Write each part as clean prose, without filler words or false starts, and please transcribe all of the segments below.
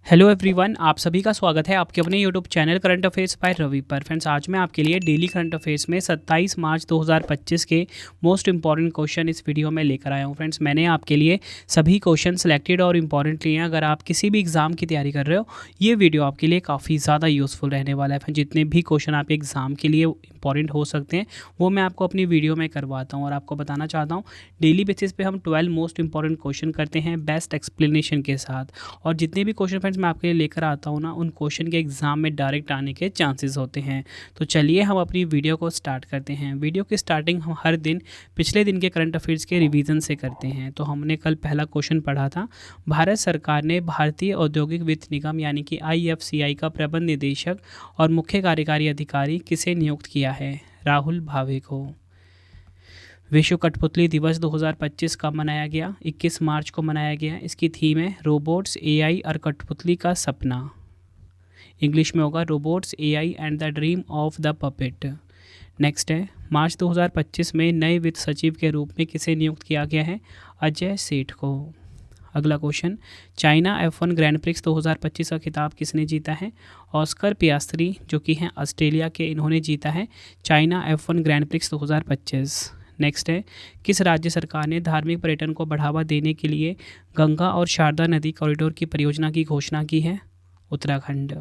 Hello everyone, आप सभी का स्वागत है आपके अपने YouTube channel current affairs by Ravi पर। फ्रेंड्स, आज मैं आपके लिए डेली करंट अफेयर्स में 27 मार्च 2025 के मोस्ट इंपॉर्टेंट क्वेश्चन इस वीडियो में लेकर आया हूं। फ्रेंड्स, मैंने आपके लिए सभी क्वेश्चन सेलेक्टेड और इंपॉर्टेंट लिए हैं। अगर आप किसी भी एग्जाम की तैयारी कर रहे हो, ये वीडियो आपके लिए काफ़ी ज़्यादा यूज़फुल रहने वाला है। जितने भी क्वेश्चन आप एग्ज़ाम के लिए इंपॉर्टेंट हो सकते हैं वो मैं आपको अपनी वीडियो में करवाता हूँ। और आपको बताना चाहता हूँ, डेली बेसिस पे हम 12 मोस्ट इंपॉर्टेंट क्वेश्चन करते हैं बेस्ट एक्सप्लेनेशन के साथ। और जितने भी क्वेश्चन फ्रेंड्स मैं आपके लिए लेकर आता हूँ ना, उन क्वेश्चन के एग्जाम में डायरेक्ट आने के चांसेस होते हैं। तो चलिए हम अपनी वीडियो को स्टार्ट करते हैं। वीडियो की स्टार्टिंग हम हर दिन पिछले दिन के करंट अफेयर्स के रिवीजन से करते हैं। तो हमने कल पहला क्वेश्चन पढ़ा था, भारत सरकार ने भारतीय औद्योगिक वित्त निगम यानी कि IFCI का प्रबंध निदेशक और मुख्य कार्यकारी अधिकारी किसे नियुक्त किया है? राहुल भावे को। विश्व कठपुतली दिवस 2025 कब मनाया गया? 21 मार्च को मनाया गया। इसकी थीम है रोबोट्स, AI और कठपुतली का सपना। इंग्लिश में होगा robots, AI and the dream of the puppet. Next है, मार्च 2025 में नए वित्त सचिव के रूप में किसे नियुक्त किया गया है? अजय सेठ को। अगला question, China F1 grand prix 2025 का खिताब किसने जीता है? ऑस्कर पियास्त्री, जो कि हैं ऑस्ट्रेलिया के, इन्होंने जीता है China F1 grand prix 2025। Next है, किस राज्य सरकार ने धार्मिक पर्यटन को बढ़ावा देने के लिए गंगा और शारदा नदी कॉरिडोर की परियोजना की घोषणा की है? उत्तराखंड।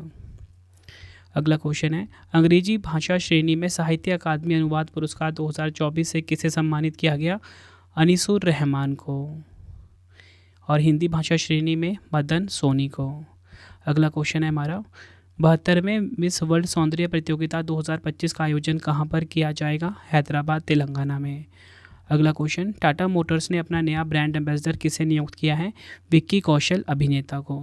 अगला क्वेश्चन है, अंग्रेजी भाषा श्रेणी में साहित्य अकादमी अनुवाद पुरस्कार 2024 से किसे सम्मानित किया गया? अनीसुर रहमान को। और हिंदी भाषा श्रेणी में मदन सोनी को। अगला क्वेश्चन है हमारा, 72वें मिस वर्ल्ड सौंदर्य प्रतियोगिता 2025 का आयोजन कहाँ पर किया जाएगा? हैदराबाद, तेलंगाना में। अगला क्वेश्चन, टाटा मोटर्स ने अपना नया ब्रांड एम्बेसडर किसे नियुक्त किया है? विक्की कौशल अभिनेता को।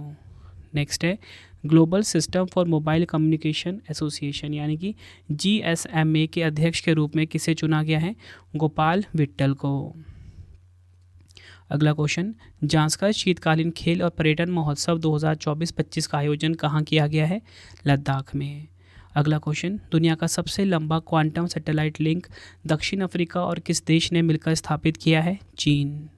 नेक्स्ट है, global system for mobile communication association यानी कि GSMA के अध्यक्ष के रूप में किसे चुना गया है? गोपाल विट्ठल को। अगला क्वेश्चन, जांस्कर शीतकालीन खेल और पर्यटन महोत्सव 2024-25 का आयोजन कहाँ किया गया है? लद्दाख में। अगला क्वेश्चन, दुनिया का सबसे लंबा क्वांटम सैटेलाइट लिंक दक्षिण अफ्रीका और किस देश ने मिलकर स्थापित किया है? चीन।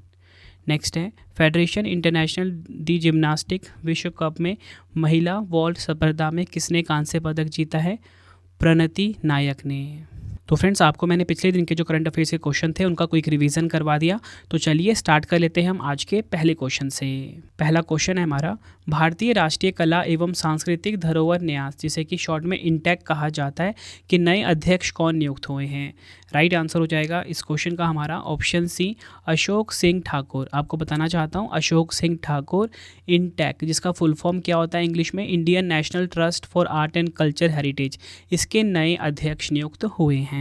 नेक्स्ट है, फेडरेशन इंटरनेशनल दी जिम्नास्टिक विश्व कप में महिला वॉल्ट स्पर्धा में किसने कांस्य पदक जीता है? प्रणति नायक ने। तो फ्रेंड्स, आपको मैंने पिछले दिन के जो करंट अफेयर्स के क्वेश्चन थे उनका क्विक रिवीजन करवा दिया। तो चलिए स्टार्ट कर लेते हैं हम आज के पहले क्वेश्चन से। पहला क्वेश्चन है हमारा, भारतीय राष्ट्रीय कला एवं सांस्कृतिक धरोहर न्यास, जिसे कि शॉर्ट में इंटेक कहा जाता है, कि नए अध्यक्ष कौन नियुक्त हुए हैं? राइट आंसर हो जाएगा इस क्वेश्चन का हमारा ऑप्शन सी, अशोक सिंह ठाकुर। आपको बताना चाहता हूँ, अशोक सिंह ठाकुर इंटेक, जिसका फुल फॉर्म क्या होता है इंग्लिश में? Indian national trust for art and culture heritage, इसके नए अध्यक्ष नियुक्त हुए हैं।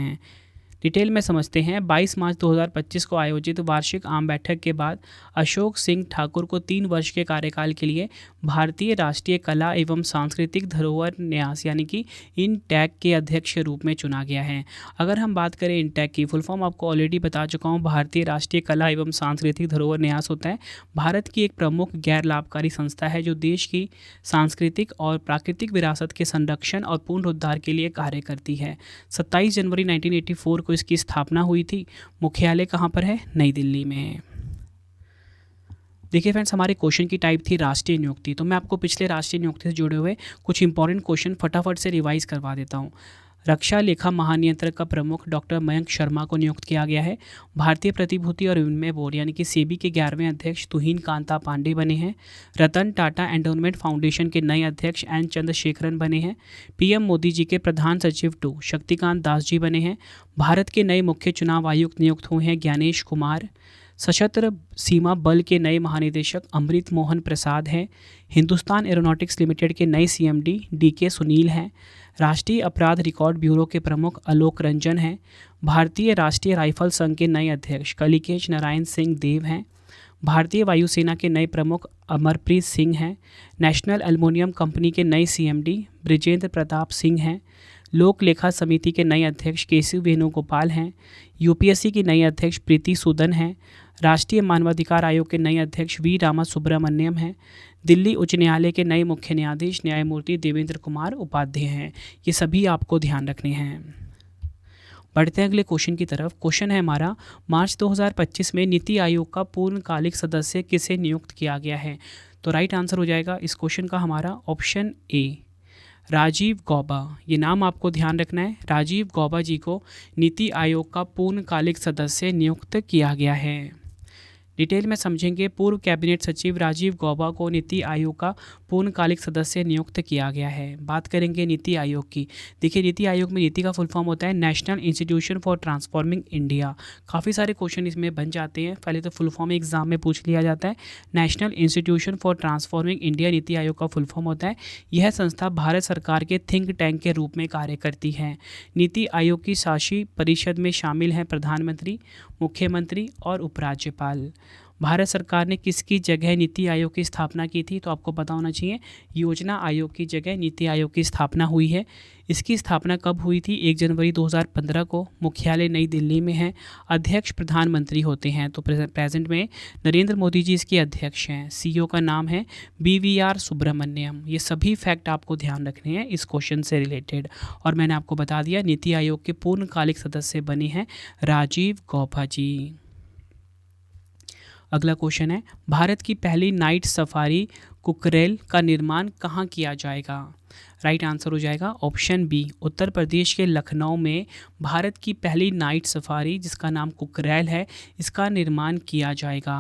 डिटेल में समझते हैं। 22 मार्च 2025 को आयोजित वार्षिक आम बैठक के बाद अशोक सिंह ठाकुर को 3 वर्ष के कार्यकाल के लिए भारतीय राष्ट्रीय कला एवं सांस्कृतिक धरोहर न्यास यानी कि इंटैक के अध्यक्ष के रूप में चुना गया है। अगर हम बात करें इंटैक की फुल फॉर्म, आपको ऑलरेडी बता चुका हूँ, भारतीय राष्ट्रीय कला एवं सांस्कृतिक धरोहर न्यास होता है भारत की एक प्रमुख गैर लाभकारी संस्था है जो देश की सांस्कृतिक और प्राकृतिक विरासत के संरक्षण और पुनरुद्धार के लिए कार्य करती है। 27 जनवरी 1984 को इसकी स्थापना हुई थी। मुख्यालय कहाँ पर है? नई दिल्ली में। देखिए फ्रेंड्स, हमारे क्वेश्चन की टाइप थी राष्ट्रीय नियुक्ति। तो मैं आपको पिछले राष्ट्रीय नियुक्ति से जुड़े हुए कुछ इंपॉर्टेंट क्वेश्चन फटाफट से रिवाइज करवा देता हूँ। रक्षा लेखा महानियंत्रक का प्रमुख डॉक्टर मयंक शर्मा को नियुक्त किया गया है। भारतीय प्रतिभूति और विनिमय बोर्ड यानी कि सेबी के 11वें अध्यक्ष तुहिन कांता पांडे बने हैं। रतन टाटा एंडोनमेंट फाउंडेशन के नए अध्यक्ष एन चंद्रशेखरन बने हैं। PM मोदी जी के प्रधान सचिव 2 शक्तिकांत दास जी बने हैं। भारत के नए मुख्य चुनाव आयुक्त नियुक्त हुए हैं ज्ञानेश कुमार। सशस्त्र सीमा बल के नए महानिदेशक अमृत मोहन प्रसाद हैं। हिंदुस्तान एरोनॉटिक्स लिमिटेड के नए CMD DK सुनील हैं। राष्ट्रीय अपराध रिकॉर्ड ब्यूरो के प्रमुख आलोक रंजन हैं। भारतीय राष्ट्रीय राइफल संघ के नए अध्यक्ष कलिकेश नारायण सिंह देव हैं। भारतीय वायुसेना के नए प्रमुख अमरप्रीत सिंह हैं। नेशनल एल्युमिनियम कंपनी के नए CMD ब्रिजेंद्र प्रताप सिंह हैं। लोक लेखा समिति के नए अध्यक्ष केसी वेणुगोपाल हैं। UPSC की नई अध्यक्ष प्रीति सूदन हैं। राष्ट्रीय मानवाधिकार आयोग के नए अध्यक्ष V रामा सुब्रमण्यम हैं। दिल्ली उच्च न्यायालय के नए मुख्य न्यायाधीश न्यायमूर्ति देवेंद्र कुमार उपाध्याय हैं। ये सभी आपको ध्यान रखने हैं। बढ़ते हैं अगले क्वेश्चन की तरफ। क्वेश्चन है हमारा, मार्च 2025 में नीति आयोग का पूर्णकालिक सदस्य किसे नियुक्त किया गया है? तो राइट आंसर हो जाएगा इस क्वेश्चन का हमारा ऑप्शन ए, राजीव गौबा। ये नाम आपको ध्यान रखना है। राजीव गौबा जी को नीति आयोग का पूर्णकालिक सदस्य नियुक्त किया गया है। डिटेल में समझेंगे। पूर्व कैबिनेट सचिव राजीव गौबा को नीति आयोग का पूर्णकालिक सदस्य नियुक्त किया गया है। बात करेंगे नीति आयोग की। देखिए, नीति आयोग में नीति का फुल फॉर्म होता है national institution for transforming India. काफ़ी सारे क्वेश्चन इसमें बन जाते हैं। पहले तो फुल फॉर्म एग्जाम में पूछ लिया जाता है। National institution for transforming India NITI Aayog का फुल फॉर्म होता है। यह संस्था भारत सरकार के थिंक टैंक के रूप में कार्य करती है। नीति आयोग की शासी परिषद में शामिल हैं प्रधानमंत्री, मुख्यमंत्री और उपराज्यपाल। भारत सरकार ने किसकी जगह नीति आयोग की स्थापना की थी? तो आपको पता होना चाहिए, योजना आयोग की जगह नीति आयोग की स्थापना हुई है। इसकी स्थापना कब हुई थी? 1 जनवरी 2015 को। मुख्यालय नई दिल्ली में है। अध्यक्ष प्रधानमंत्री होते हैं। तो प्रेजेंट में नरेंद्र मोदी जी इसके अध्यक्ष हैं। सीईओ का नाम है BVR सुब्रमण्यम। ये सभी फैक्ट आपको ध्यान रखने हैं इस क्वेश्चन से रिलेटेड। और मैंने आपको बता दिया नीति आयोग के पूर्णकालिक सदस्य बने हैं राजीव गौबा जी। अगला क्वेश्चन है, भारत की पहली नाइट सफारी कुकरेल का निर्माण कहाँ किया जाएगा? राइट आंसर हो जाएगा ऑप्शन बी, उत्तर प्रदेश के लखनऊ में भारत की पहली नाइट सफारी जिसका नाम कुकरेल है, इसका निर्माण किया जाएगा।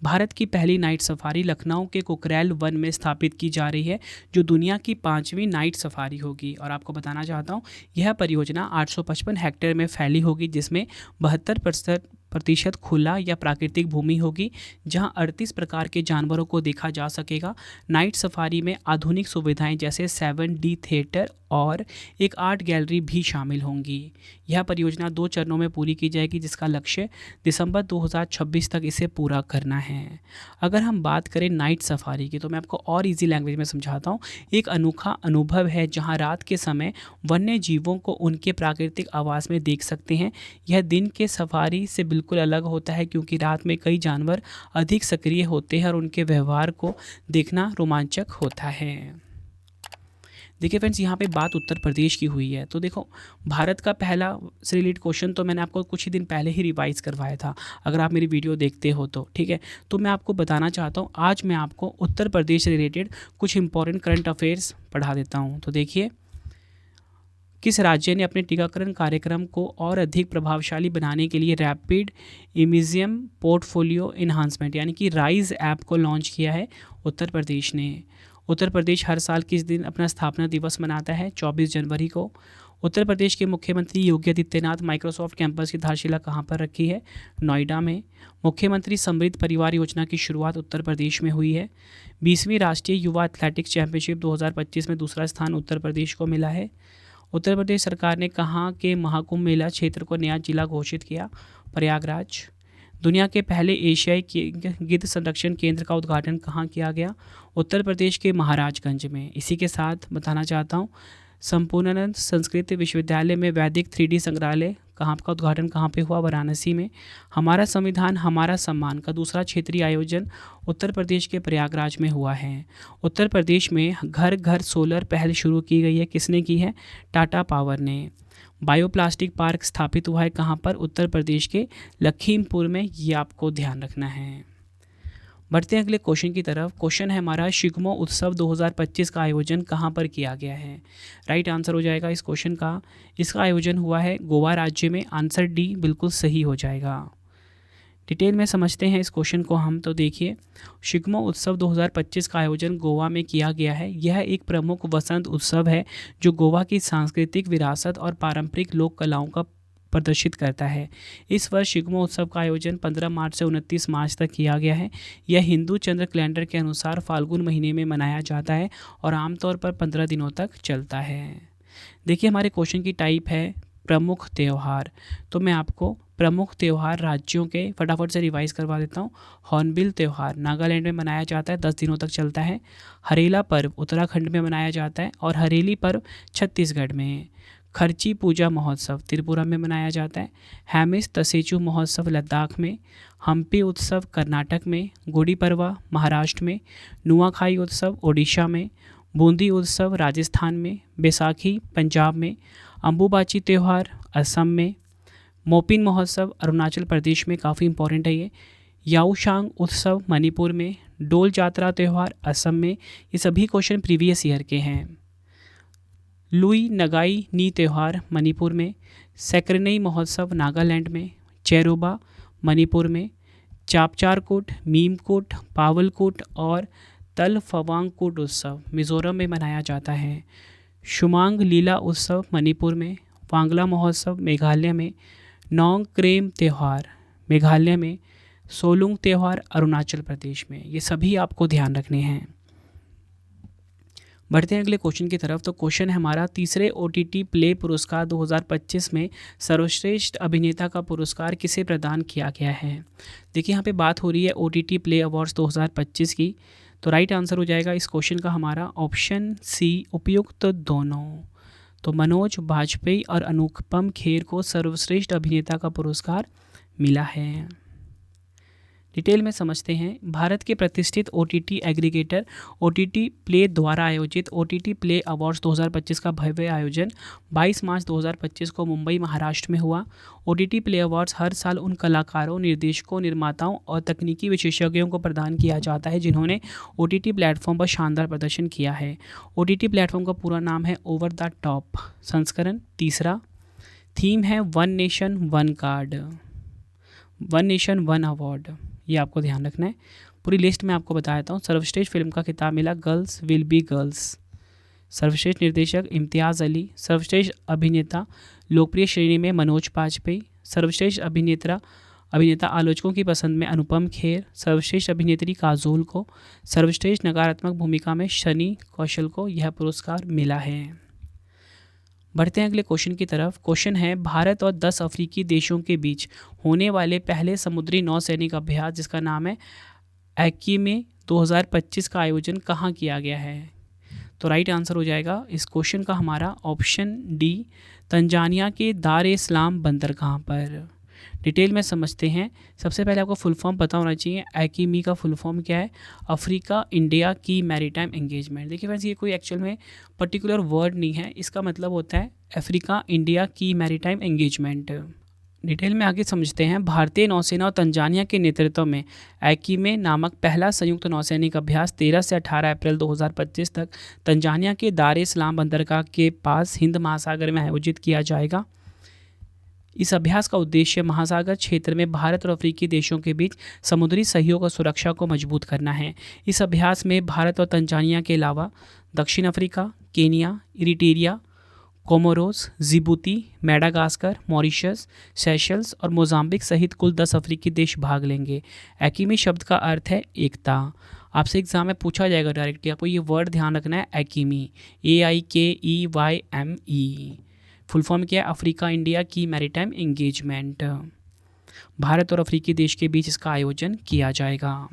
भारत की पहली नाइट सफारी लखनऊ के कुकरेल वन में स्थापित की जा रही है, जो दुनिया की 5वीं नाइट सफारी होगी। और आपको बताना चाहता हूँ, यह परियोजना 855 हेक्टेयर में फैली होगी, जिसमें 72% खुला या प्राकृतिक भूमि होगी, जहां 38 प्रकार के जानवरों को देखा जा सकेगा। नाइट सफारी में आधुनिक सुविधाएं जैसे 7D थिएटर और एक आर्ट गैलरी भी शामिल होंगी। यह परियोजना 2 चरणों में पूरी की जाएगी, जिसका लक्ष्य दिसंबर 2026 तक इसे पूरा करना है। अगर हम बात करें नाइट सफारी की, तो मैं आपको और इजी लैंग्वेज में समझाता हूँ। एक अनोखा अनुभव है जहाँ रात के समय वन्य जीवों को उनके प्राकृतिक आवास में देख सकते हैं। यह दिन के सफारी से बिल्कुल अलग होता है, क्योंकि रात में कई जानवर अधिक सक्रिय होते हैं और उनके व्यवहार को देखना रोमांचक होता है। देखिए फ्रेंड्स, यहाँ पे बात उत्तर प्रदेश की हुई है। तो देखो, भारत का पहला से रिलेटेड क्वेश्चन तो मैंने आपको कुछ ही दिन पहले ही रिवाइज करवाया था, अगर आप मेरी वीडियो देखते हो तो, ठीक है। तो मैं आपको बताना चाहता हूँ, आज मैं आपको उत्तर प्रदेश से रिलेटेड कुछ इंपॉर्टेंट करंट अफेयर्स पढ़ा देता हूँ। तो देखिए, किस राज्य ने अपने टीकाकरण कार्यक्रम को और अधिक प्रभावशाली बनाने के लिए रैपिड इम्यूनिज्म पोर्टफोलियो इन्हांसमेंट यानी कि राइज ऐप को लॉन्च किया है? उत्तर प्रदेश ने। उत्तर प्रदेश हर साल किस दिन अपना स्थापना दिवस मनाता है? 24 जनवरी को। उत्तर प्रदेश के मुख्यमंत्री योगी आदित्यनाथ माइक्रोसॉफ्ट कैंपस की आधारशिला कहाँ पर रखी है? नोएडा में। मुख्यमंत्री समृद्ध परिवार योजना की शुरुआत उत्तर प्रदेश में हुई है। 20वीं राष्ट्रीय युवा एथलेटिक्स चैंपियनशिप 2025 में दूसरा स्थान उत्तर प्रदेश को मिला है। उत्तर प्रदेश सरकार ने कहाँ के महाकुंभ मेला क्षेत्र को नया जिला घोषित किया? प्रयागराज। दुनिया के पहले एशियाई गिद्ध संरक्षण केंद्र का उद्घाटन कहाँ किया गया? उत्तर प्रदेश के महाराजगंज में। इसी के साथ बताना चाहता हूँ, संपूर्णानंद संस्कृत विश्वविद्यालय में वैदिक 3D संग्रहालय कहाँ का उद्घाटन कहाँ पे हुआ? वाराणसी में। हमारा संविधान हमारा सम्मान का दूसरा क्षेत्रीय आयोजन उत्तर प्रदेश के प्रयागराज में हुआ है। उत्तर प्रदेश में घर घर सोलर पहल शुरू की गई है। किसने की है? टाटा पावर ने। बायोप्लास्टिक पार्क स्थापित हुआ है कहाँ पर? उत्तर प्रदेश के लखीमपुर में। ये आपको ध्यान रखना है। बढ़ते हैं अगले क्वेश्चन की तरफ। क्वेश्चन है हमारा, शिग्मो उत्सव 2025 का आयोजन कहाँ पर किया गया है? राइट आंसर हो जाएगा इस क्वेश्चन का, इसका आयोजन हुआ है गोवा राज्य में। आंसर डी बिल्कुल सही हो जाएगा। डिटेल में समझते हैं इस क्वेश्चन को हम। तो देखिए, शिग्मो उत्सव 2025 का आयोजन गोवा में किया गया है। यह एक प्रमुख वसंत उत्सव है जो गोवा की सांस्कृतिक विरासत और पारंपरिक लोक कलाओं का प्रदर्शित करता है। इस वर्ष शिग्मो उत्सव का आयोजन 15 मार्च से 29 मार्च तक किया गया है। यह हिंदू चंद्र कैलेंडर के अनुसार फाल्गुन महीने में मनाया जाता है और आमतौर पर 15 दिनों तक चलता है। देखिए, हमारे क्वेश्चन की टाइप है प्रमुख त्यौहार। तो मैं आपको प्रमुख त्यौहार राज्यों के फटाफट से रिवाइज करवा देता हूँ। हॉर्नबिल त्यौहार नागालैंड में मनाया जाता है, 10 दिनों तक चलता है। हरेला पर्व उत्तराखंड में मनाया जाता है और हरेली पर्व छत्तीसगढ़ में। खर्ची पूजा महोत्सव त्रिपुरा में मनाया जाता है। हैमिस तसेचू महोत्सव लद्दाख में। हम्पी उत्सव कर्नाटक में। गुड़ी पड़वा महाराष्ट्र में। नुआखाई उत्सव ओडिशा में। बूंदी उत्सव राजस्थान में। बैसाखी पंजाब में। अम्बुबाची त्यौहार असम में। मोपिन महोत्सव अरुणाचल प्रदेश में, काफ़ी इंपॉर्टेंट है ये। याओशांग उत्सव मणिपुर में, डोल जात्रा त्यौहार असम में। ये सभी क्वेश्चन प्रीवियस ईयर के हैं। लुई नगाई नी त्यौहार मणिपुर में, सैक्रेनई महोत्सव नागालैंड में, चेरोबा मणिपुर में, चापचारकूट, मीमकूट, पावलकूट और तलफवांगकूट उत्सव मिजोरम में मनाया जाता है। शुमांग लीला उत्सव मणिपुर में, वांगला महोत्सव मेघालय में, नोंग क्रेम त्यौहार मेघालय में, सोलुंग त्यौहार अरुणाचल प्रदेश में। ये सभी आपको ध्यान रखने हैं। बढ़ते हैं अगले क्वेश्चन की तरफ। तो क्वेश्चन है हमारा, तीसरे OTT प्ले पुरस्कार 2025 में सर्वश्रेष्ठ अभिनेता का पुरस्कार किसे प्रदान किया गया है। देखिए यहाँ पे बात हो रही है OTT प्ले अवार्ड्स 2025 की। तो राइट आंसर हो जाएगा इस क्वेश्चन का हमारा ऑप्शन सी, उपयुक्त दोनों। तो मनोज बाजपेयी और अनुपम खेर को सर्वश्रेष्ठ अभिनेता का पुरस्कार मिला है। डिटेल में समझते हैं। भारत के प्रतिष्ठित OTT एग्रीगेटर OTT प्ले द्वारा आयोजित OTT प्ले अवार्ड्स 2025 का भव्य आयोजन 22 मार्च 2025 को मुंबई महाराष्ट्र में हुआ। OTT प्ले अवार्ड्स हर साल उन कलाकारों, निर्देशकों, निर्माताओं और तकनीकी विशेषज्ञों को प्रदान किया जाता है जिन्होंने OTT प्लेटफॉर्म पर शानदार प्रदर्शन किया है। OTT प्लेटफॉर्म का पूरा नाम है ओवर द टॉप। संस्करण तीसरा। थीम है one nation one card, one nation one award. ये आपको ध्यान रखना है। पूरी लिस्ट में आपको बता देता हूँ। सर्वश्रेष्ठ फिल्म का खिताब मिला गर्ल्स विल बी गर्ल्स। सर्वश्रेष्ठ निर्देशक इम्तियाज़ अली। सर्वश्रेष्ठ अभिनेता लोकप्रिय श्रेणी में मनोज बाजपेयी। सर्वश्रेष्ठ अभिनेता आलोचकों की पसंद में अनुपम खेर। सर्वश्रेष्ठ अभिनेत्री काजोल को। सर्वश्रेष्ठ नकारात्मक भूमिका में शनि कौशल को यह पुरस्कार मिला है। बढ़ते हैं अगले क्वेश्चन की तरफ। क्वेश्चन है, भारत और 10 अफ्रीकी देशों के बीच होने वाले पहले समुद्री नौसैनिक अभ्यास जिसका नाम है एकीमे 2025 का आयोजन कहाँ किया गया है। तो राइट आंसर हो जाएगा इस क्वेश्चन का हमारा ऑप्शन डी, तंजानिया के दार ए सलाम बंदरगाह पर। डिटेल में समझते हैं। सबसे पहले आपको फुल फॉर्म पता होना चाहिए। एकीमी का फुल फॉर्म क्या है? अफ्रीका इंडिया की मैरीटाइम एंगेजमेंट। देखिए फ्रेंड्स, ये कोई एक्चुअल में पर्टिकुलर वर्ड नहीं है, इसका मतलब होता है अफ्रीका इंडिया की मैरीटाइम एंगेजमेंट। डिटेल में आगे समझते हैं। भारतीय नौसेना और तंजानिया के नेतृत्व में एकीमे नामक पहला संयुक्त नौसैनिक अभ्यास 13 से 18 अप्रैल 2025 तक तंजानिया के दार ए सलाम बंदरगाह के पास हिंद महासागर में आयोजित किया जाएगा। इस अभ्यास का उद्देश्य महासागर क्षेत्र में भारत और अफ्रीकी देशों के बीच समुद्री सहयोग और सुरक्षा को मजबूत करना है। इस अभ्यास में भारत और तंजानिया के अलावा दक्षिण Africa, Kenya, Eritrea, Comoros, Djibouti, Madagascar, Mauritius, Seychelles और मोजाम्बिक सहित कुल 10 अफ्रीकी देश भाग लेंगे। एकीमे शब्द का अर्थ है एकता। आपसे एग्जाम में पूछा जाएगा डायरेक्टली, आपको ये वर्ड ध्यान रखना है, एकीमी, AIKEYME। फुल फॉर्म क्या है? अफ्रीका इंडिया की मैरीटाइम एंगेजमेंट। भारत और अफ्रीकी देश के बीच इसका आयोजन किया जाएगा।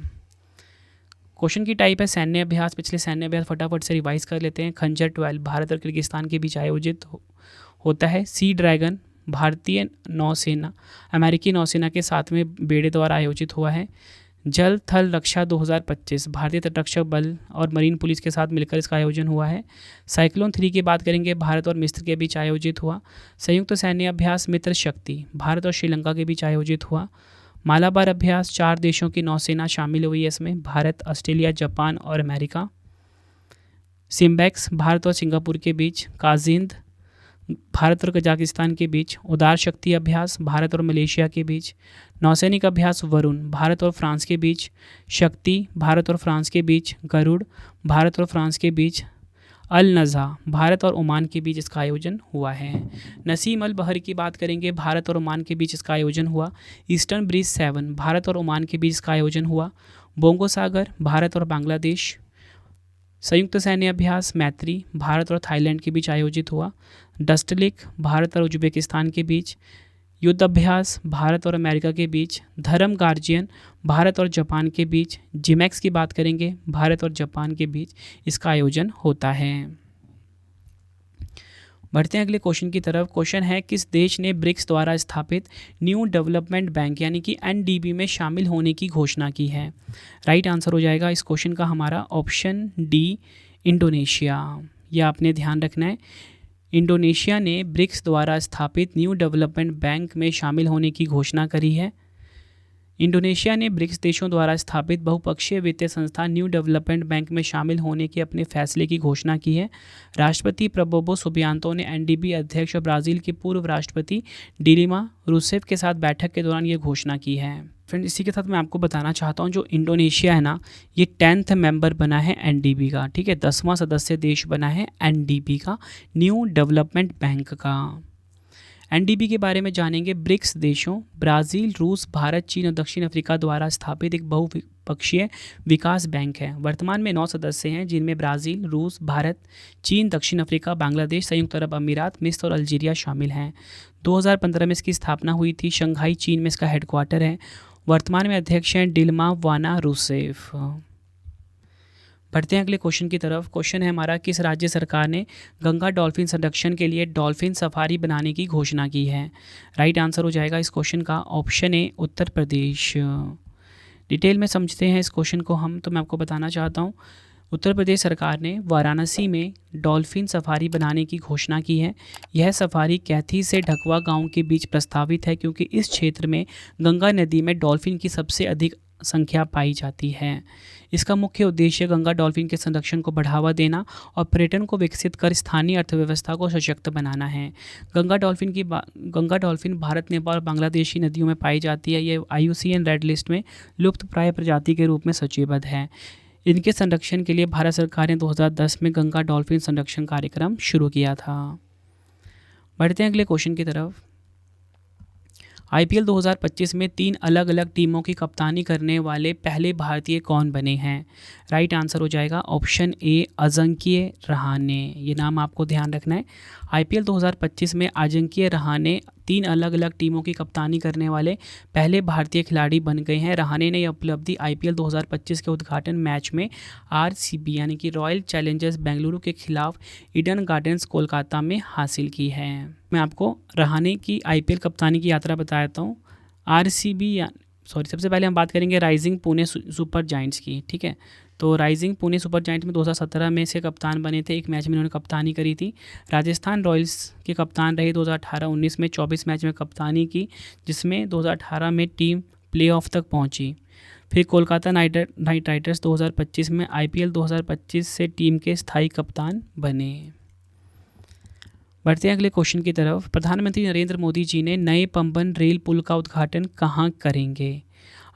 क्वेश्चन की टाइप है सैन्य अभ्यास। पिछले सैन्य अभ्यास फटाफट से रिवाइज कर लेते हैं। खंजर 12 भारत और किर्गिस्तान के बीच आयोजित होता है। सी ड्रैगन भारतीय नौसेना अमेरिकी नौसेना के 7वें बेड़े द्वारा आयोजित हुआ है। जल थल रक्षा 2025 भारतीय तटरक्षक बल और मरीन पुलिस के साथ मिलकर इसका आयोजन हुआ है। साइक्लोन 3 की बात करेंगे, भारत और मिस्र के बीच आयोजित हुआ। संयुक्त सैन्य अभ्यास मित्र शक्ति भारत और श्रीलंका के बीच आयोजित हुआ। मालाबार अभ्यास 4 देशों की नौसेना शामिल हुई है इसमें, भारत, ऑस्ट्रेलिया, जापान और अमेरिका। सिम्बैक्स भारत और सिंगापुर के बीच। काजिंद भारत और कजाकिस्तान के बीच। उदार शक्ति अभ्यास भारत और मलेशिया के बीच। नौसैनिक अभ्यास वरुण भारत और फ्रांस के बीच। शक्ति भारत और फ्रांस के बीच। गरुड़ भारत और फ्रांस के बीच। अल नज़ा भारत और ओमान के बीच इसका आयोजन हुआ है। नसीम अल बहर की बात करेंगे, भारत और ओमान के बीच इसका आयोजन हुआ। ईस्टर्न ब्रिज 7 भारत और ओमान के बीच इसका आयोजन हुआ। बोंगो सागर भारत और बांग्लादेश। संयुक्त सैन्य अभ्यास मैत्री भारत और थाईलैंड के बीच आयोजित हुआ। डस्टलिक भारत और उज्बेकिस्तान के बीच। युद्ध अभ्यास भारत और अमेरिका के बीच। धर्म गार्जियन भारत और जापान के बीच। जिमैक्स की बात करेंगे, भारत और जापान के बीच इसका आयोजन होता है। बढ़ते हैं अगले क्वेश्चन की तरफ। क्वेश्चन है, किस देश ने ब्रिक्स द्वारा स्थापित न्यू डेवलपमेंट बैंक यानी कि NDB में शामिल होने की घोषणा की है। राइट आंसर हो जाएगा इस क्वेश्चन का हमारा ऑप्शन डी, इंडोनेशिया। यह आपने ध्यान रखना है। इंडोनेशिया ने ब्रिक्स द्वारा स्थापित न्यू डेवलपमेंट बैंक में शामिल होने की घोषणा करी है। इंडोनेशिया ने ब्रिक्स देशों द्वारा स्थापित बहुपक्षीय वित्तीय संस्था न्यू डेवलपमेंट बैंक में शामिल होने के अपने फैसले की घोषणा की है। राष्ट्रपति प्रबोवो सुबियांतो ने एनडीबी अध्यक्ष और ब्राज़ील के पूर्व राष्ट्रपति डिल्मा रूसेफ के साथ बैठक के दौरान ये घोषणा की है। फ्रेंड, इसी के साथ मैं आपको बताना चाहता हूँ, जो इंडोनेशिया है ना, ये 10th मेंबर बना है एनडीबी का, ठीक है, 10वां सदस्य देश बना है एनडीबी का, न्यू डेवलपमेंट बैंक का। एनडीबी के बारे में जानेंगे। ब्रिक्स देशों ब्राज़ील, रूस, भारत, चीन और दक्षिण अफ्रीका द्वारा स्थापित एक बहुपक्षीय विकास बैंक है। वर्तमान में 9 सदस्य हैं, जिनमें ब्राज़ील, रूस, भारत, चीन, दक्षिण अफ्रीका, बांग्लादेश, संयुक्त अरब अमीरात, मिस्र और अल्जीरिया शामिल हैं। 2015 में इसकी स्थापना हुई थी। शंघाई, चीन में इसका हेडक्वार्टर है। वर्तमान में अध्यक्ष हैं डिल्मा वाना रूसेफ। बढ़ते हैं अगले क्वेश्चन की तरफ। क्वेश्चन है हमारा, किस राज्य सरकार ने गंगा डॉल्फिन संरक्षण के लिए डॉल्फिन सफारी बनाने की घोषणा की है? राइट आंसर हो जाएगा इस क्वेश्चन का option A, Uttar Pradesh. Detail में समझते हैं इस क्वेश्चन को हम। तो मैं आपको बताना चाहता हूँ, उत्तर प्रदेश सरकार ने वाराणसी में डॉल्फिन सफारी बनाने की घोषणा की है। यह सफारी कैथी से ढकवा गांव के बीच प्रस्तावित है, क्योंकि इस क्षेत्र में गंगा नदी में डॉल्फिन की सबसे अधिक संख्या पाई जाती है। इसका मुख्य उद्देश्य गंगा डॉल्फिन के संरक्षण को बढ़ावा देना और पर्यटन को विकसित कर स्थानीय अर्थव्यवस्था को सशक्त बनाना है। गंगा डॉल्फिन भारत, नेपाल और बांग्लादेशी नदियों में पाई जाती है। यह IUCN रेड लिस्ट में लुप्तप्राय प्रजाति के रूप में सूचीबद्ध है। इनके संरक्षण के लिए भारत सरकार ने 2010 में गंगा डॉल्फिन संरक्षण कार्यक्रम शुरू किया था। बढ़ते हैं अगले क्वेश्चन की तरफ। IPL 2025 में 3 अलग अलग टीमों की कप्तानी करने वाले पहले भारतीय कौन बने हैं? राइट आंसर हो जाएगा ऑप्शन ए, अजिंक्य रहाणे। ये नाम आपको ध्यान रखना है। IPL 2025 में अजिंक्य रहाणे 3 अलग अलग टीमों की कप्तानी करने वाले पहले भारतीय खिलाड़ी बन गए हैं। रहाणे ने यह उपलब्धि IPL 2025 के उद्घाटन मैच में RCB यानी कि रॉयल चैलेंजर्स बेंगलुरु के खिलाफ ईडन गार्डन्स कोलकाता में हासिल की है। मैं आपको रहाणे की IPL कप्तानी की यात्रा बताता हूँ। सबसे पहले हम बात करेंगे राइजिंग पुणे सुपर जायंट्स की, ठीक है। तो राइजिंग पुणे सुपर जायंट्स में 2017 में से कप्तान बने थे। एक मैच में उन्होंने कप्तानी करी थी। राजस्थान रॉयल्स के कप्तान रहे 2018-19 में, 24 मैच में कप्तानी की, जिसमें 2018 में टीम प्लेऑफ तक पहुंची। फिर कोलकाता नाइट राइडर्स 2025 में IPL 2025 से टीम के स्थायी कप्तान बने। बढ़ते हैं अगले क्वेश्चन की तरफ। प्रधानमंत्री नरेंद्र मोदी जी ने नए पंबन रेल पुल का उद्घाटन कहाँ करेंगे?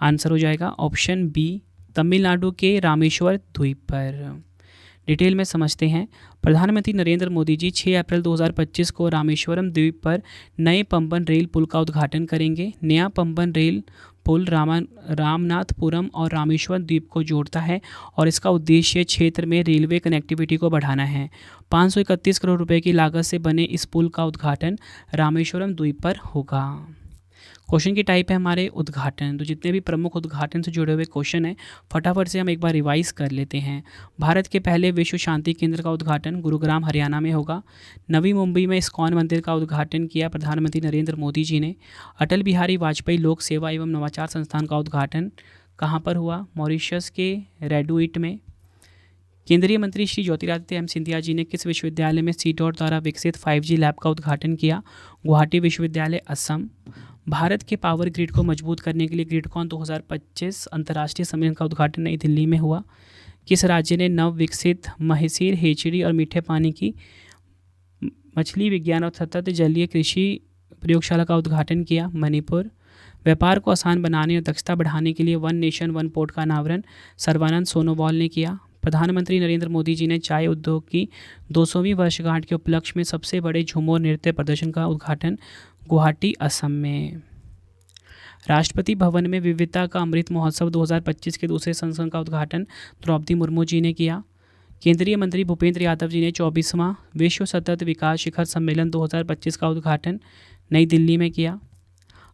आंसर हो जाएगा ऑप्शन बी, तमिलनाडु के रामेश्वर द्वीप पर। डिटेल में समझते हैं। प्रधानमंत्री नरेंद्र मोदी जी 6 अप्रैल 2025 को रामेश्वरम द्वीप पर नए पंबन रेल पुल का उद्घाटन करेंगे। नया पंबन रेल पुल रामनाथपुरम और रामेश्वर द्वीप को जोड़ता है और इसका उद्देश्य क्षेत्र में रेलवे कनेक्टिविटी को बढ़ाना है। 531 करोड़ रुपए की लागत से बने इस पुल का उद्घाटन रामेश्वरम द्वीप पर होगा। क्वेश्चन की टाइप है हमारे उद्घाटन। तो जितने भी प्रमुख उद्घाटन से जुड़े हुए क्वेश्चन हैं, फटाफट से हम एक बार रिवाइज कर लेते हैं। भारत के पहले विश्व शांति केंद्र का उद्घाटन गुरुग्राम हरियाणा में होगा। नवी मुंबई में इस्कॉन मंदिर का उद्घाटन किया प्रधानमंत्री नरेंद्र मोदी जी ने। अटल बिहारी वाजपेयी लोक सेवा एवं नवाचार संस्थान का उद्घाटन कहाँ पर हुआ? मॉरिशस के रेडुइट में। केंद्रीय मंत्री श्री ज्योतिरादित्य सिंधिया जी ने किस विश्वविद्यालय में सीडॉट द्वारा विकसित 5G लैब का उद्घाटन किया? गुवाहाटी विश्वविद्यालय, असम। भारत के पावर ग्रिड को मजबूत करने के लिए ग्रिडकॉन 2025 अंतर्राष्ट्रीय सम्मेलन का उद्घाटन नई दिल्ली में हुआ। किस राज्य ने नव विकसित महिसीर हेचरी और मीठे पानी की मछली विज्ञान और सतत जलीय कृषि प्रयोगशाला का उद्घाटन किया? मणिपुर। व्यापार को आसान बनाने और दक्षता बढ़ाने के लिए वन नेशन वन पोर्ट का अनावरण सर्बानंद सोनोवाल ने किया। प्रधानमंत्री नरेंद्र मोदी जी ने चाय उद्योग की 200वीं वर्षगांठ के उपलक्ष्य में सबसे बड़े झूमर नृत्य प्रदर्शन का उद्घाटन गुवाहाटी, असम में। राष्ट्रपति भवन में विविधता का अमृत महोत्सव 2025 के दूसरे संस्करण का उद्घाटन द्रौपदी मुर्मू जी ने किया। केंद्रीय मंत्री भूपेंद्र यादव जी ने 24वां विश्व सतत विकास शिखर सम्मेलन 2025 का उद्घाटन नई दिल्ली में किया।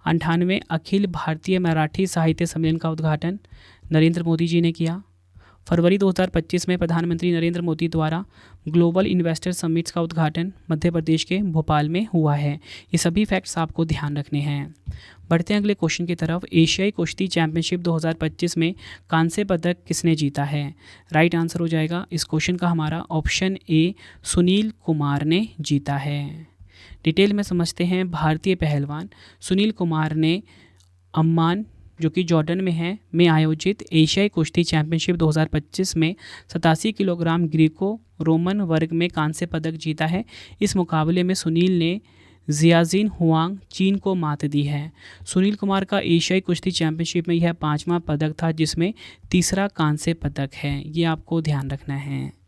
98वें अखिल भारतीय मराठी साहित्य सम्मेलन का उद्घाटन नरेंद्र मोदी जी ने किया। फरवरी 2025 में प्रधानमंत्री नरेंद्र मोदी द्वारा ग्लोबल इन्वेस्टर समिट्स का उद्घाटन मध्य प्रदेश के भोपाल में हुआ है। ये सभी फैक्ट्स आपको ध्यान रखने हैं। बढ़ते हैं अगले क्वेश्चन की तरफ। एशियाई कुश्ती चैंपियनशिप 2025 में कांस्य पदक किसने जीता है? राइट आंसर हो जाएगा इस क्वेश्चन का हमारा ऑप्शन ए, सुनील कुमार ने जीता है। डिटेल में समझते हैं। भारतीय पहलवान सुनील कुमार ने अम्मान जो कि जॉर्डन में आयोजित एशियाई कुश्ती चैंपियनशिप 2025 में 87 किलोग्राम ग्रीको रोमन वर्ग में कांस्य पदक जीता है। इस मुकाबले में सुनील ने जियाजिन हुआंग चीन को मात दी है। सुनील कुमार का एशियाई कुश्ती चैंपियनशिप में यह 5वां पदक था, जिसमें तीसरा कांस्य पदक है। ये आपको ध्यान रखना है।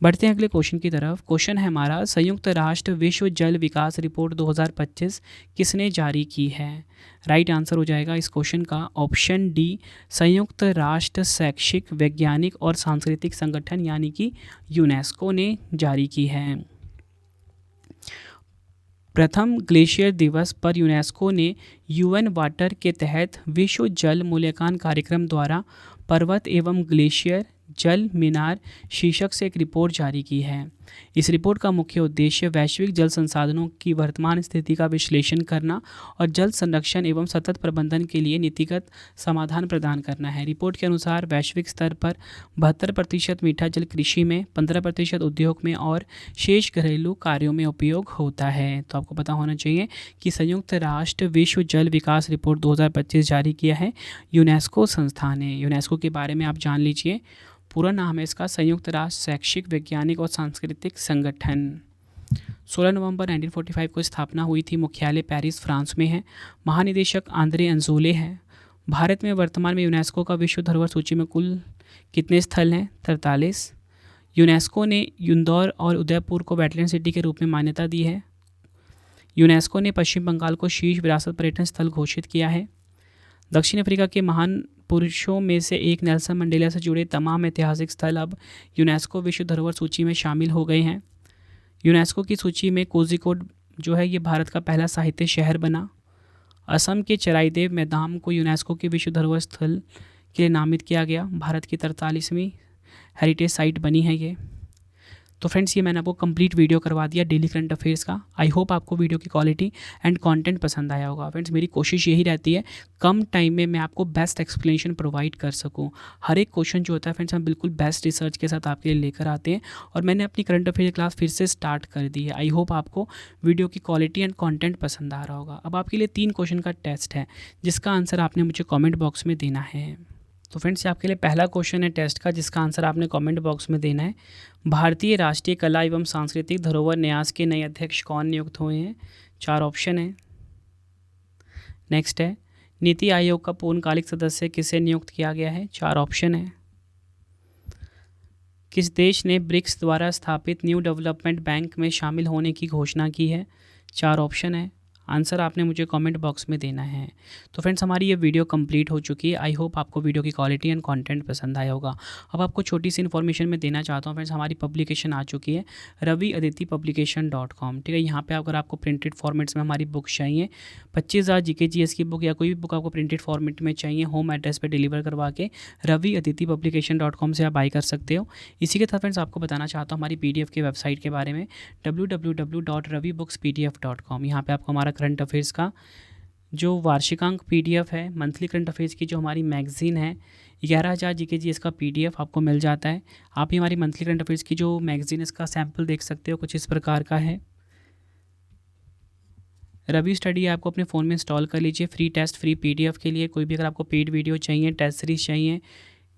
बढ़ते हैं अगले क्वेश्चन की तरफ। क्वेश्चन है हमारा, संयुक्त राष्ट्र विश्व जल विकास रिपोर्ट 2025 किसने जारी की है? राइट आंसर हो जाएगा इस क्वेश्चन का ऑप्शन डी, संयुक्त राष्ट्र शैक्षिक वैज्ञानिक और सांस्कृतिक संगठन यानी कि यूनेस्को ने जारी की है। प्रथम ग्लेशियर दिवस पर यूनेस्को ने यूएन वाटर के तहत विश्व जल मूल्यांकन कार्यक्रम द्वारा पर्वत एवं ग्लेशियर जल मीनार शीर्षक से एक रिपोर्ट जारी की है। इस रिपोर्ट का मुख्य उद्देश्य वैश्विक जल संसाधनों की वर्तमान स्थिति का विश्लेषण करना और जल संरक्षण एवं सतत प्रबंधन के लिए नीतिगत समाधान प्रदान करना है। रिपोर्ट के अनुसार वैश्विक स्तर पर 72% मीठा जल कृषि में, 15% उद्योग में और शेष घरेलू कार्यों में उपयोग होता है। तो आपको पता होना चाहिए कि संयुक्त राष्ट्र विश्व जल विकास रिपोर्ट 2025 जारी किया है यूनेस्को संस्था ने। यूनेस्को के बारे में आप जान लीजिए, पूरा नाम है इसका संयुक्त राष्ट्र शैक्षिक वैज्ञानिक और सांस्कृतिक संगठन। 16 नवंबर 1945 को स्थापना हुई थी। मुख्यालय पेरिस फ्रांस में है। महानिदेशक आंद्रे अंजोले हैं। भारत में वर्तमान में यूनेस्को का विश्व धरोहर सूची में कुल कितने स्थल हैं? 43। यूनेस्को ने इंदौर और उदयपुर को वेटलैंड सिटी के रूप में मान्यता दी है। यूनेस्को ने पश्चिम बंगाल को शीर्ष विरासत पर्यटन स्थल घोषित किया है। दक्षिण अफ्रीका के महान पुरुषों में से एक नेल्सन मंडेला से जुड़े तमाम ऐतिहासिक स्थल अब यूनेस्को विश्व धरोहर सूची में शामिल हो गए हैं। यूनेस्को की सूची में कोझिकोड जो है ये भारत का पहला साहित्य शहर बना। असम के चराईदेव मैदान को यूनेस्को के विश्व धरोहर स्थल के लिए नामित किया गया। भारत की 43वीं हेरिटेज साइट बनी है ये। तो फ्रेंड्स, ये मैंने आपको कंप्लीट वीडियो करवा दिया डेली करंट अफेयर्स का। आई होप आपको वीडियो की क्वालिटी एंड कंटेंट पसंद आया होगा। फ्रेंड्स, मेरी कोशिश यही रहती है कम टाइम में मैं आपको बेस्ट एक्सप्लेनेशन प्रोवाइड कर सकूं। हर एक क्वेश्चन जो होता है फ्रेंड्स, हम बिल्कुल बेस्ट रिसर्च के साथ आपके लिए लेकर आते हैं और मैंने अपनी करंट अफेयर क्लास फिर से स्टार्ट कर दी है। आई होप आपको वीडियो की क्वालिटी एंड कॉन्टेंट पसंद आ रहा होगा। अब आपके लिए 3 क्वेश्चन का टेस्ट है जिसका आंसर आपने मुझे कॉमेंट बॉक्स में देना है। तो फ्रेंड्स, आपके लिए पहला क्वेश्चन है टेस्ट का, जिसका आंसर आपने कमेंट बॉक्स में देना है। भारतीय राष्ट्रीय कला एवं सांस्कृतिक धरोहर न्यास के नए अध्यक्ष कौन नियुक्त हुए हैं? 4 ऑप्शन है। नेक्स्ट है, नीति आयोग का पूर्णकालिक सदस्य किसे नियुक्त किया गया है? 4 ऑप्शन है। किस देश ने ब्रिक्स द्वारा स्थापित न्यू डेवलपमेंट बैंक में शामिल होने की घोषणा की है? 4 ऑप्शन है। आंसर आपने मुझे कमेंट बॉक्स में देना है। तो फ्रेंड्स, हमारी ये वीडियो कंप्लीट हो चुकी है। आई होप आपको वीडियो की क्वालिटी एंड कंटेंट पसंद आया होगा। अब आपको छोटी सी इन्फॉर्मेशन मैं देना चाहता हूँ फ्रेंड्स, हमारी पब्लिकेशन आ चुकी है raviaditipublication.com। ठीक है, यहाँ पे अगर आपको प्रिंटेड फॉर्मेट्स में हमारी बुक्स चाहिए, 25,000 GK/GS की बुक या कोई भी बुक आपको प्रिंटेड फॉर्मेट में चाहिए, होम एड्रेस पर डिलीवर करवा के raviaditipublication.com से आप बाई कर सकते हो। इसी के साथ फ्रेंड्स, आपको बताना चाहता हूँ हमारी PDF की वेबसाइट के बारे में www.ravibookspdf.com। यहाँ पे आपको हमारा करंट अफेयर्स का जो वार्षिकांक PDF है, मंथली करंट अफेयर्स की जो हमारी मैगजीन है 11,000 GK/GS का PDF आपको मिल जाता है। आप ही हमारी मंथली करंट अफेयर्स की जो मैगजीन इसका सैम्पल देख सकते हो, कुछ इस प्रकार का है। रवि स्टडी ऐप को अपने फ़ोन में इंस्टॉल कर लीजिए। फ्री टेस्ट, फ्री PDF के लिए कोई भी अगर आपको पेड वीडियो चाहिए, टेस्ट सीरीज चाहिए,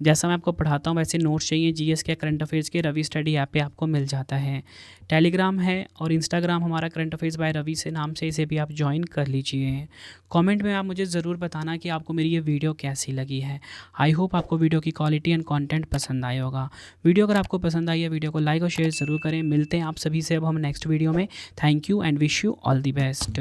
जैसा मैं आपको पढ़ाता हूँ वैसे नोट्स चाहिए GS के, करंट अफेयर्स के, रवि स्टडी ऐप पे आपको मिल जाता है। टेलीग्राम है और इंस्टाग्राम हमारा करंट अफेयर्स बाय रवि से नाम से, इसे भी आप ज्वाइन कर लीजिए। कमेंट में आप मुझे ज़रूर बताना कि आपको मेरी ये वीडियो कैसी लगी है। आई होप आपको वीडियो की क्वालिटी एंड कंटेंट पसंद आया होगा। वीडियो अगर आपको पसंद आई है, वीडियो को लाइक और शेयर ज़रूर करें। मिलते हैं आप सभी से अब हम नेक्स्ट वीडियो में। Thank you and wish you all the best.